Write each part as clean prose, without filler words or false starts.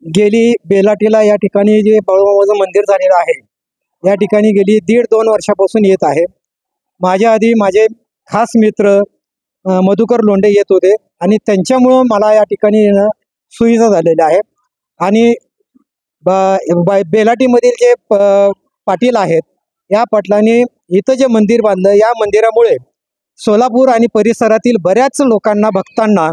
गेली बेलाटीला या ठिकाणी जे बाळूमामाचं मंदिर झालेलं आहे, या ठिकाणी गेली 1.5-2 वर्षापासून येत आहे. माझ्या आधी माझे खास मित्र मधुकर लोंढे येत होते आणि त्यांच्यामुळं मला या ठिकाणी येणं सोयीचं झालेलं आहे. आणि बेलाटीमधील जे पाटील आहेत, या पाटलांनी इथं जे मंदिर बांधलं, या मंदिरामुळे सोलापूर आणि परिसरातील बऱ्याच लोकांना, भक्तांना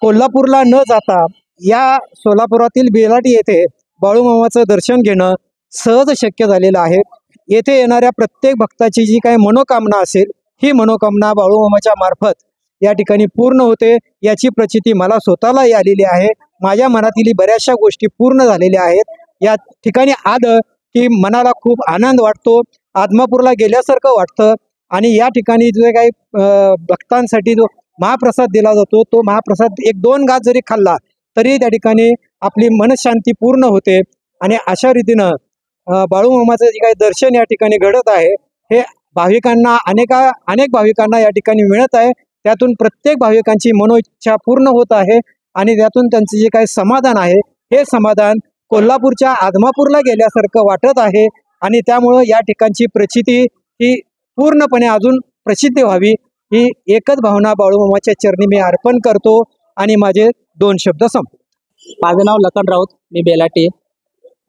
कोल्हापूरला न जाता या सोलापुरातील बेलाटी येथे बाळूमामाचं दर्शन घेणं सहज शक्य झालेलं आहे. येथे येणाऱ्या प्रत्येक भक्ताची जी काही मनोकामना असेल, ही मनोकामना बाळूमामाच्या मार्फत या ठिकाणी पूर्ण होते. याची प्रचिती मला स्वतःलाही आलेली आहे. माझ्या मनातील बऱ्याचशा गोष्टी पूर्ण झालेल्या आहेत. या ठिकाणी आलं की मनाला खूप आनंद वाटतो, आदमापूरला गेल्यासारखं वाटतं. आणि या ठिकाणी जे काही भक्तांसाठी जो महाप्रसाद दिला जातो, तो महाप्रसाद 1-2 घास जरी खाल्ला तरी त्या ठिकाणी आपली मनशांती पूर्ण होते. आणि अशा रीतीनं बाळूमामाचं जे काही दर्शन या ठिकाणी घडत आहे, हे भाविकांना अनेक भाविकांना या ठिकाणी मिळत आहे. त्यातून प्रत्येक भाविकांची मनोइच्छा पूर्ण होत आहे आणि त्यातून त्यांचं जे काही समाधान आहे, हे समाधान कोल्हापूरच्या आदमापूरला गेल्यासारखं वाटत आहे. आणि त्यामुळं या ठिकाणची प्रचिती ही पूर्णपणे अजून प्रसिद्ध व्हावी, ही एकच भावना बाळूमामाच्या चरणी मी अर्पण करतो आणि माझे 2 शब्द संपतो. माझं नाव लखन राऊत, मी बेलाटी.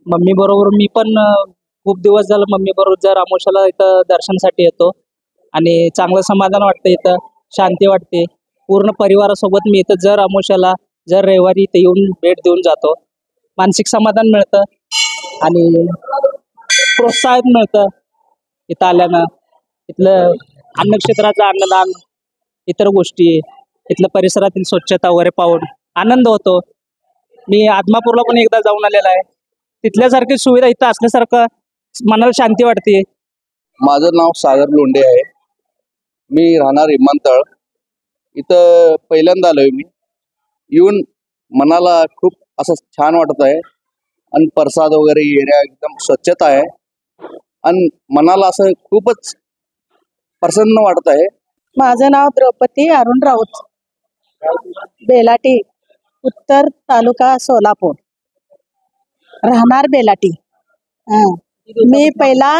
मम्मी बरोबर मी पण खूप दिवस झालं मम्मी बरोबर जर अमावस्याला इथं दर्शनासाठी येतो आणि चांगलं समाधान वाटतं, इथं शांती वाटते. पूर्ण परिवारासोबत मी इथं जर अमावस्याला जर रविवारी इथं येऊन भेट देऊन जातो. मानसिक समाधान मिळतं आणि प्रोत्साहन मिळतं इथं आल्यानं. इथलं अन्नक्षेत्राचं अन्नदान, इतर गोष्टी, इथलं परिसरातील स्वच्छता वगैरे पाहून आनंद होतो. मी आदमापूरला पण एकदा जाऊन आलेला आहे. तिथल्यासारखी सुविधा इथं असल्यासारखं मनाला शांती वाटते. माझं नाव सागर लोंढे आहे. मी राहणार विमानतळ. इथं पहिल्यांदा आलोय मी. येऊन मनाला खूप असं छान वाटत आहे आणि प्रसाद वगैरे एरिया एकदम स्वच्छता आहे आणि मनाला असं खूपच प्रसन्न वाटत आहे. माझं नाव द्रौपदी अरुण राऊत, बेलाटी, उत्तर तालुका सोलापूर, राहणार बेलाटी. मी पहिला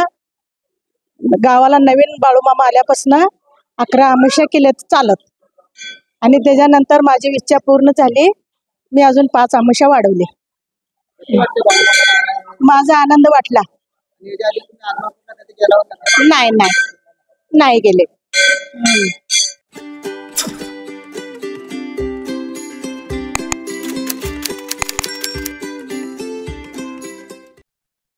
गावाला नवीन बाळूमामा आल्यापासून 11 अमावस्या केल्यात चालत आणि त्याच्यानंतर माझी इच्छा पूर्ण झाली. मी अजून 5 अमावस्या वाढवली. माझा आनंद वाटला. नाही गेले.